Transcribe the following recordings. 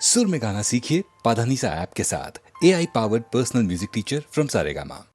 सुर में गाना सीखिए पाधानीसा ऐप के साथ। AI powered personal music teacher from Saregama.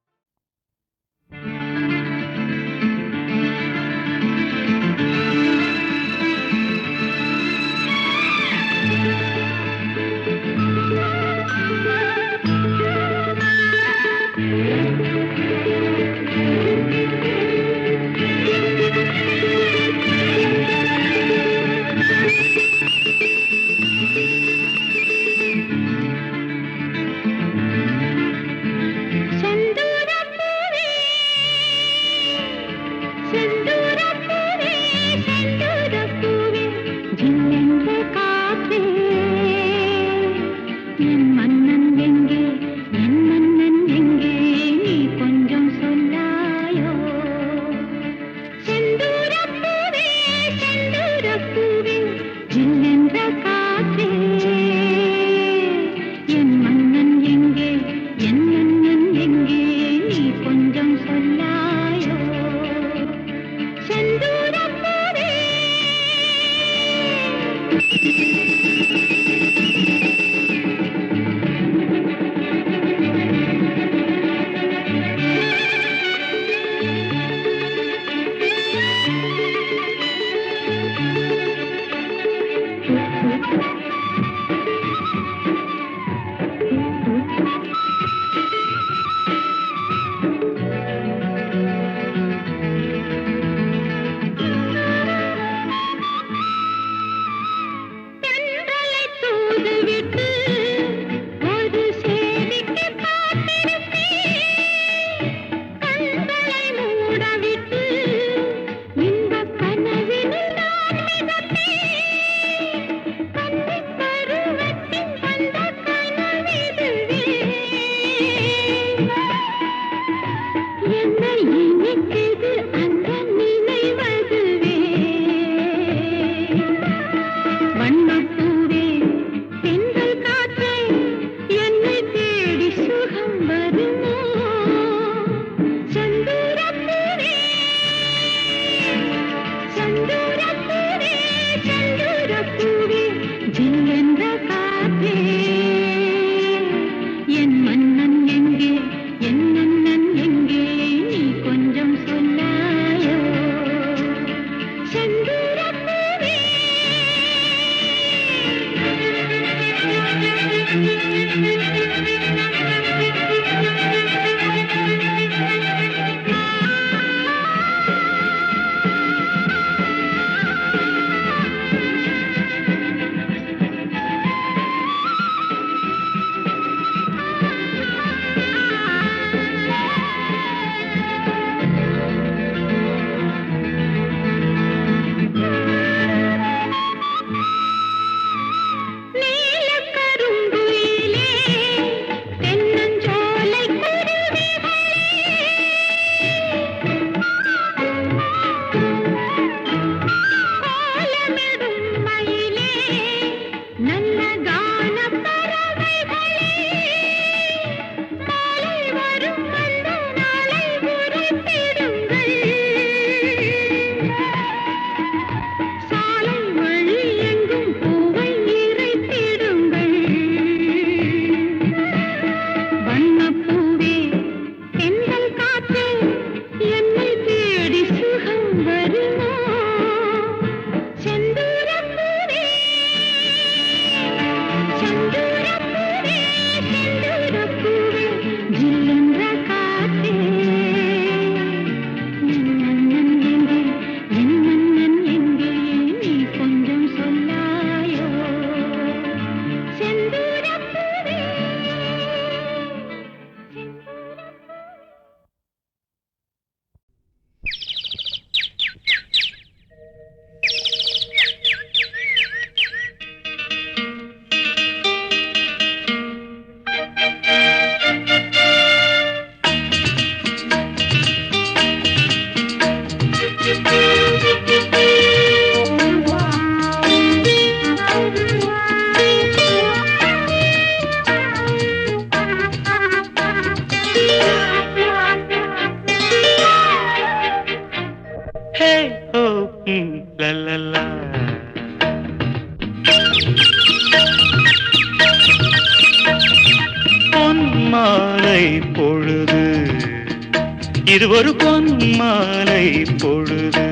இது ஒரு பொன்மாலை பொழுது.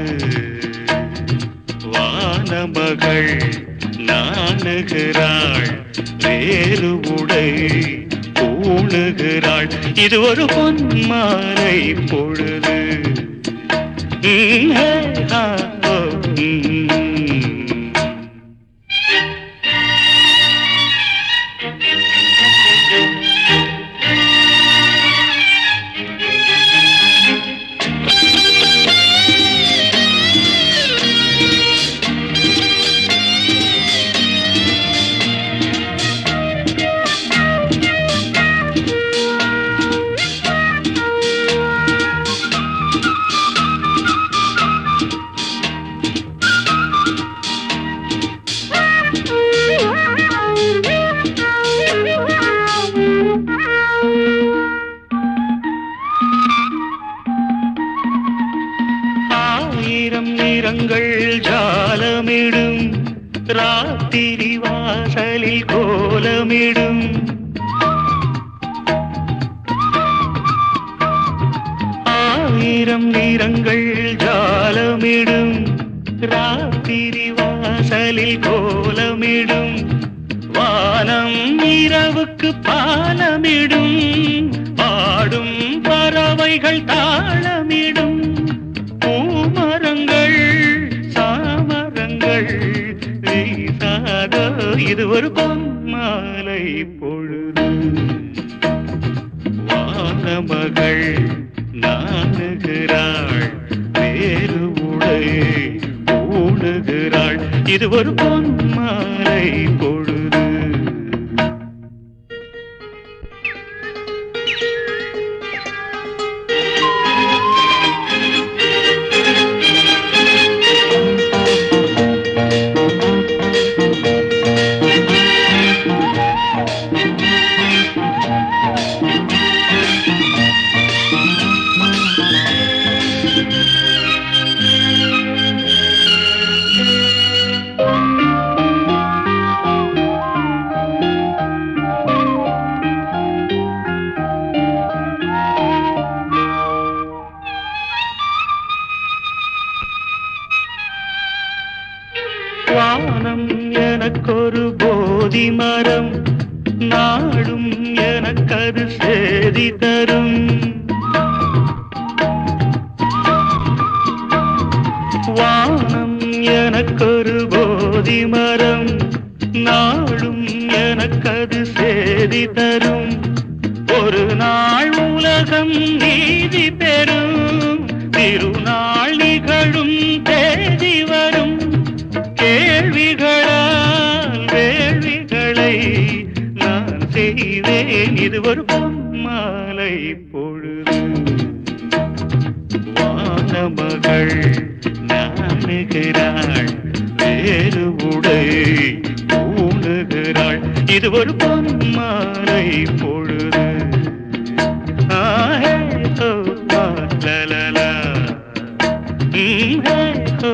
வானமகள் நாணுகிறாள், வேறு உடை பூணுகிறாள். இது ஒரு பொன்மாலை பொழுது. நிறங்கள் ஜாலமிடும், ராத்திரி வாசலில் கோலமிடும். ஆயிரம் நிறங்கள் ஜாலமிடும், ராத்திரி வாசலில் கோலமிடும். வானம் இரவுக்கு பாலமிடும், பாடும் பறவைகள் தாளமிடும். பூமரங்கள் சாமரங்கள் வீசாதோ, இது ஒரு பொன்மாலை பொழுது. வானமகள் நாணுகிறாள், வேறு உடை பூணுகிறாள். இது ஒரு பொன்மாலை பொழுது. வானம் எனக்கொரு போதி மரம், நாடும் எனக்கது சேதி தரும். வானம் எனக்கொரு போதி மரம், நாடும் எனக்கது சேதி தரும். ஒரு நாள் உலகம் நீதி பெறும், திருநாள் நிகழும் தேதி வரும். கேள்விகளால் வேள்விகளை நான் செய்வேன், இது ஒரு பொன்மாலை பொழுது. வானமகள் நாணுகிறாள், வேறு உடை பூணுகிறாள். இது ஒரு பொன்மாலை பொழுது. ஆஹே ஹோ லலலா, ஹே ஹோ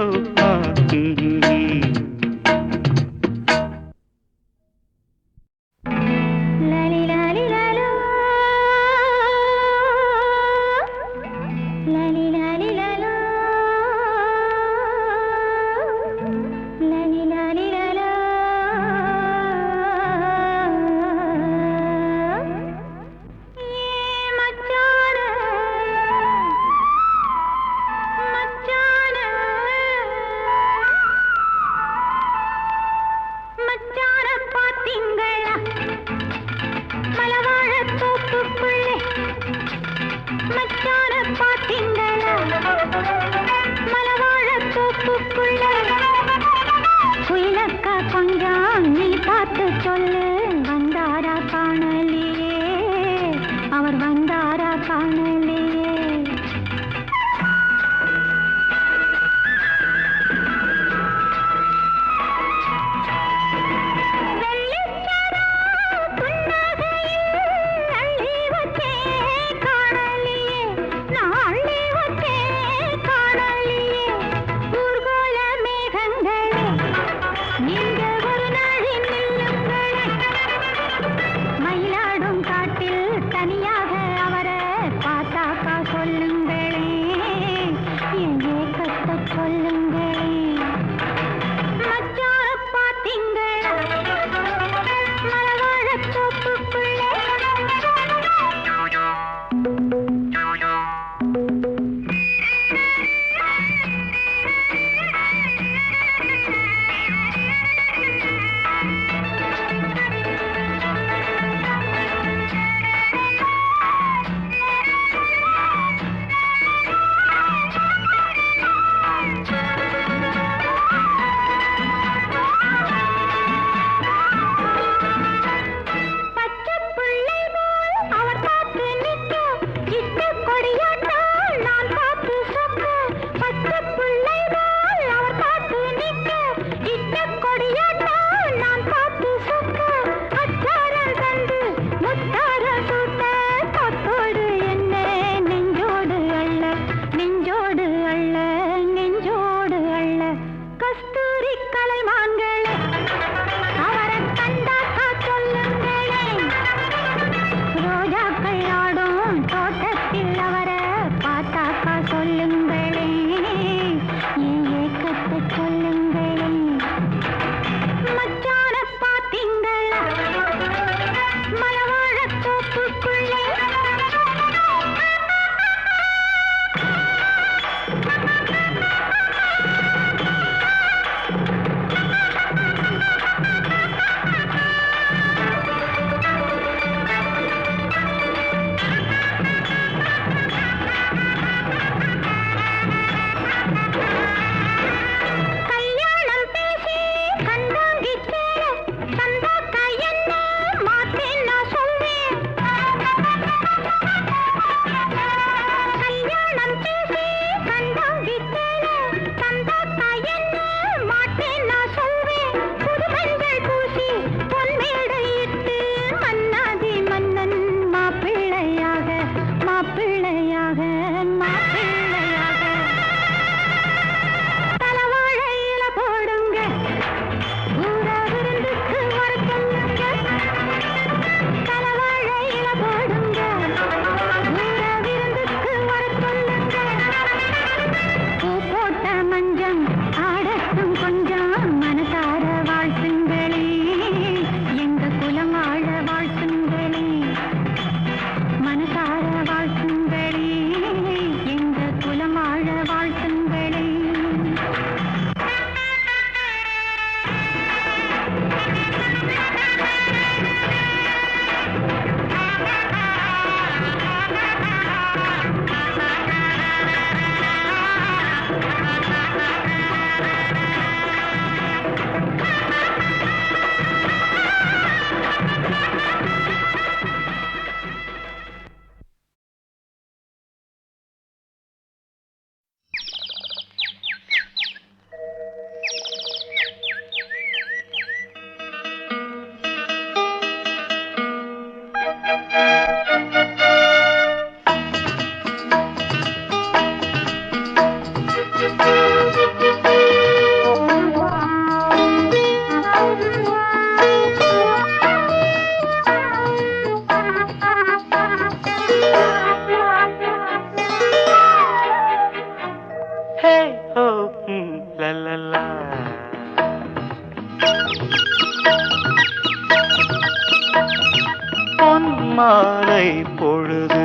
மாலை பொழுது,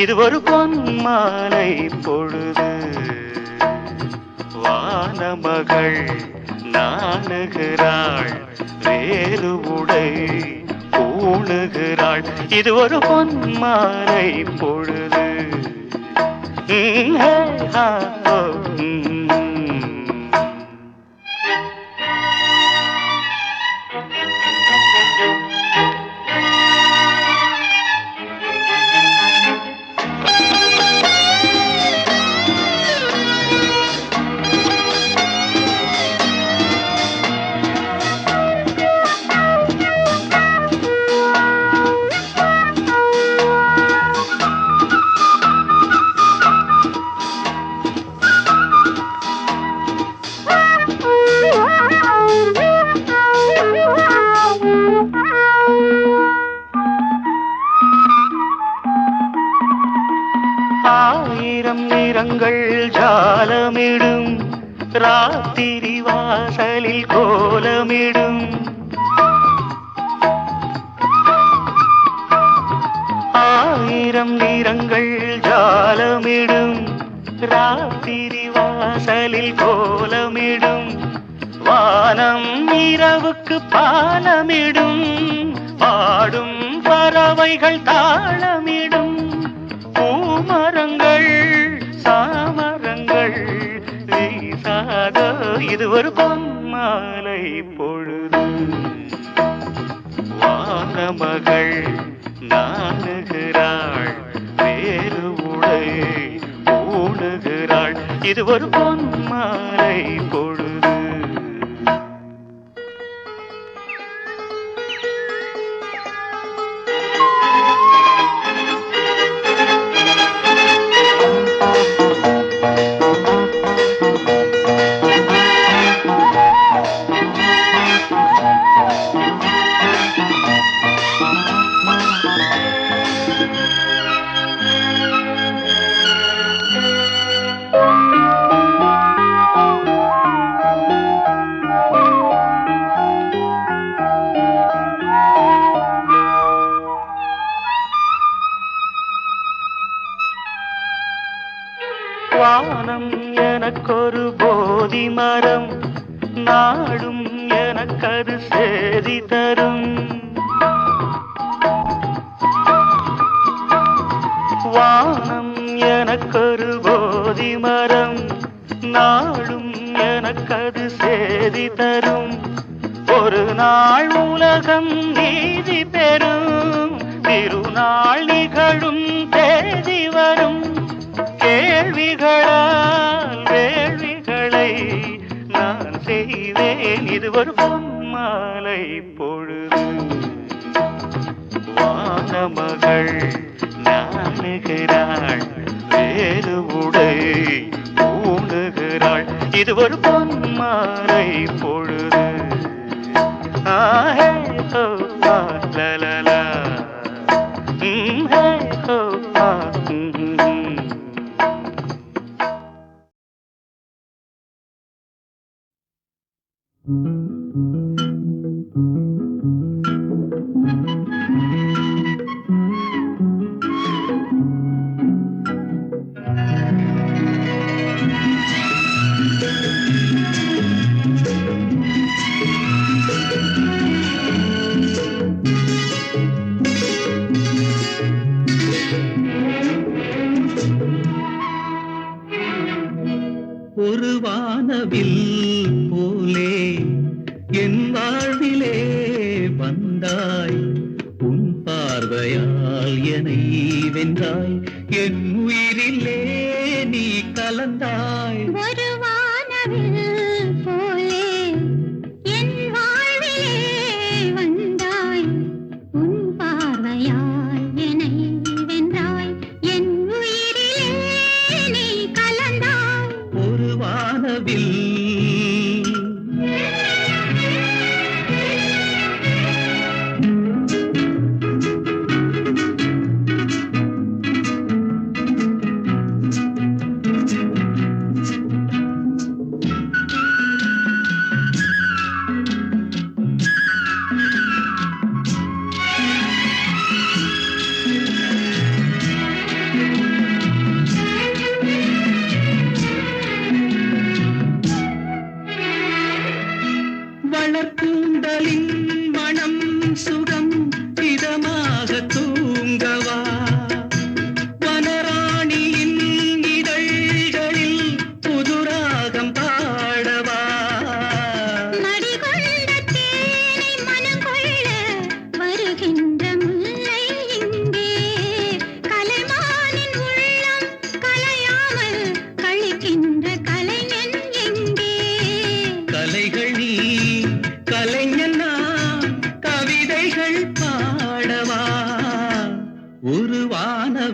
இது ஒரு பொன் மாலை பொழுது. வானமகள் நாணுகிறாள், வேறு உடை பூணுகிறாள். இது ஒரு பொன் மாலை பொழுது. ஹே, ஹா, ஓ, ஆயிரம் நிறங்கள் ஜாலமிடும், ராத்திரி வாசலில் கோலமிடும். ஆயிரம் நிறங்கள் ஜாலமிடும், ராத்திரி வாசலில் கோலமிடும். வானம் இரவுக்கு பாலமிடும், பாடும் பறவைகள் தாளமிடும். பூமரங்கள் சாமரங்கள் வீசாத, இது ஒரு பொன்மாலை பொழுது. வானமகள் நாணுகிறாள், வேறு உடை பூணுகிறாள். இது ஒரு பொன்மாலை பொழுது. வானம் எனக்கொரு போதி மரம், நாடும் எனக்கது சேதி தரும். வானம் எனக்கொரு போதி மரம், நாடும் எனக்கது சேதி தரும். ஒரு நாள் உலகம் நீதி பெறும், திருநாள் நிகழும் தேதி வரும். கேள்விகளால் வேள்விகளை நான் செய்வேன், இது ஒரு பொன்மாலை பொழுது. வானமகள் நாணுகிறாள், வேறு உடை பூணுகிறாள். இது ஒரு பொன்மாலை பொழுது. ஆஹே ஹோ லலலா, ஹே ஹோ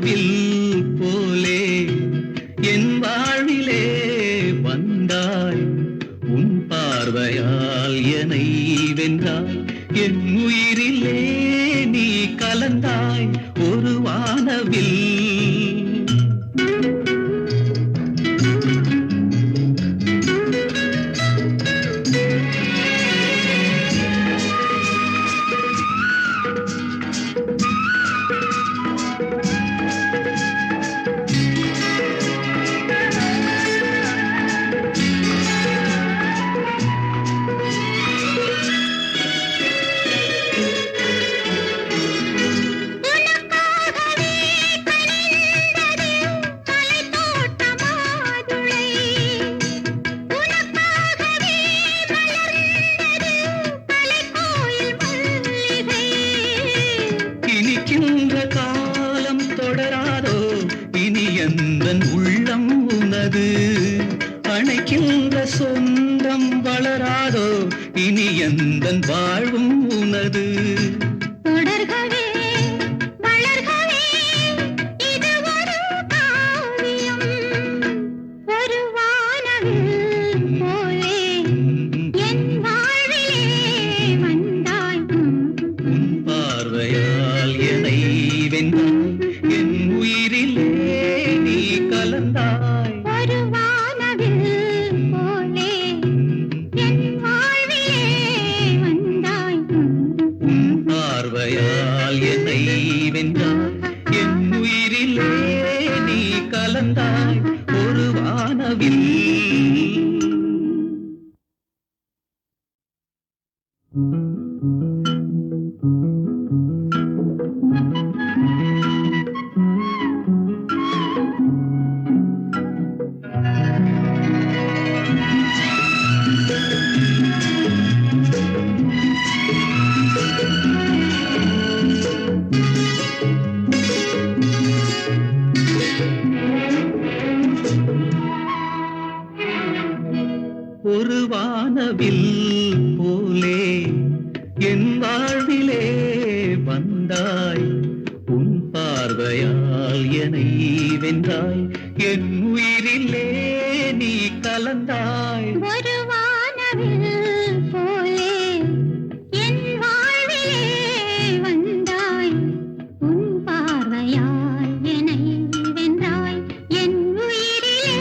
வானவில் போலே என் வாழ்விலே வந்தாய் உன் பார்வையால் என்னை வென்றாய் என் உயிரிலே நீ கலந்தாய் ஒரு வானவில் இனிக்கின்ற காலம் தொடராதோ இனி எந்தன் உள்ளம் உனது அணைக்கின்ற சொந்தம் வளராதோ இனி எந்தன் வாழ்வும் உனது தொடர்கவே வளர்கவே இது ஒரு காவியம் ஒரு வானவில் போலே என் வாழ்விலே வந்தாய் உன் பார்வையால் என்னை வென்றாய் என் உயிரிலே நீ கலந்தாய் ஒரு வானவில் போலே என் வாழ்விலே வந்தாய் உன் பார்வையால் என்னை வென்றாய் என் உயிரிலே நீ கலந்தாய் ஒரு வானவில் ஒரு வானவில் போலே என் வாழ்விலே வந்தாய் உன் பார்வையால் என்னை வென்றாய் என் உயிரிலே நீ கலந்தாய் ஒரு வானவில் போலே என் வாழ்விலே வந்தாய் உன் பார்வையால் என்னை வென்றாய் என் உயிரிலே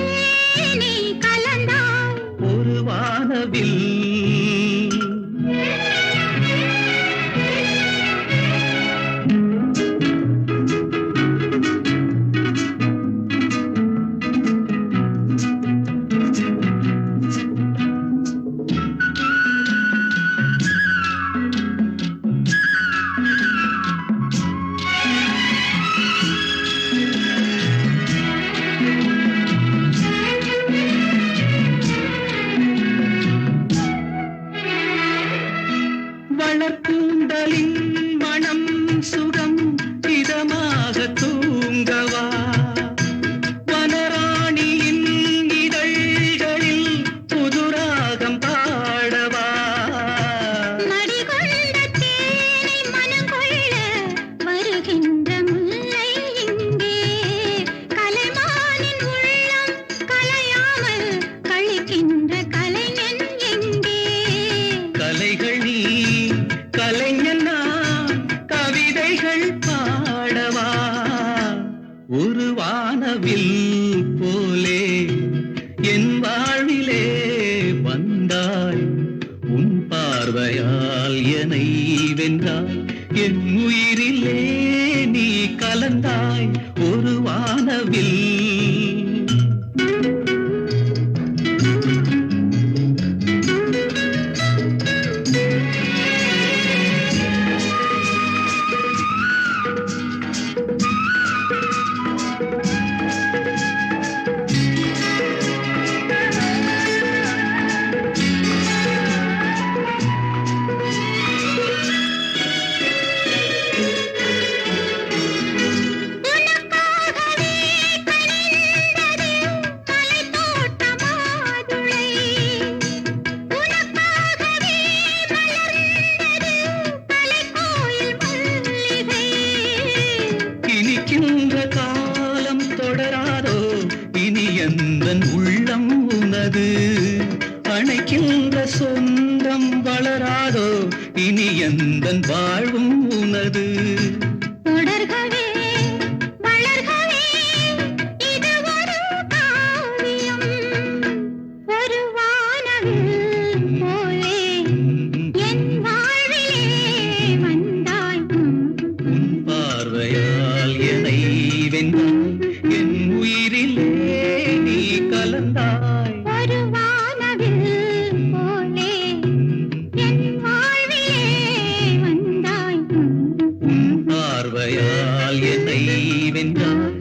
நீ கலந்தாய் ஒரு வானவில் வளர்க்கூந்தலின் மனம் சுகம் இதமாக தூங்கவா வனராணியின் இதழ்களில் புதுராகம் பாடவா மடிகொண்ட தேனை மனம் கொள்ள வருகின்ற முல்லை இங்கே கலைமானின் உள்ளம் கலையாமல் கழிக்கின்ற கலைஞன் எங்கே கலைகள் நீ கலைஞன் நான் கவிதைகள் பாடவா ஒரு வானவில் போலே என் வாழ்விலே வந்தாய் உன் பார்வையால் என்னை வென்றாய் என் உயிரிலே நீ கலந்தாய் ஒரு வானவில் உனக்காகவே எந்தன் வாழ்வும் உனது. தொடர்கவே வளர்கவே இது ஒரு காவியம். ஒரு வானவில் போலே என் வாழ்விலே வந்தாய். உன் பார்வையால் என்னை வென்றாய், என் உயிரிலே நீ கலந்தாய். ஒரு வானவில் போலே என் வாழ்விலே வந்தாய். பார்வையால் என்னை வென்றாய்,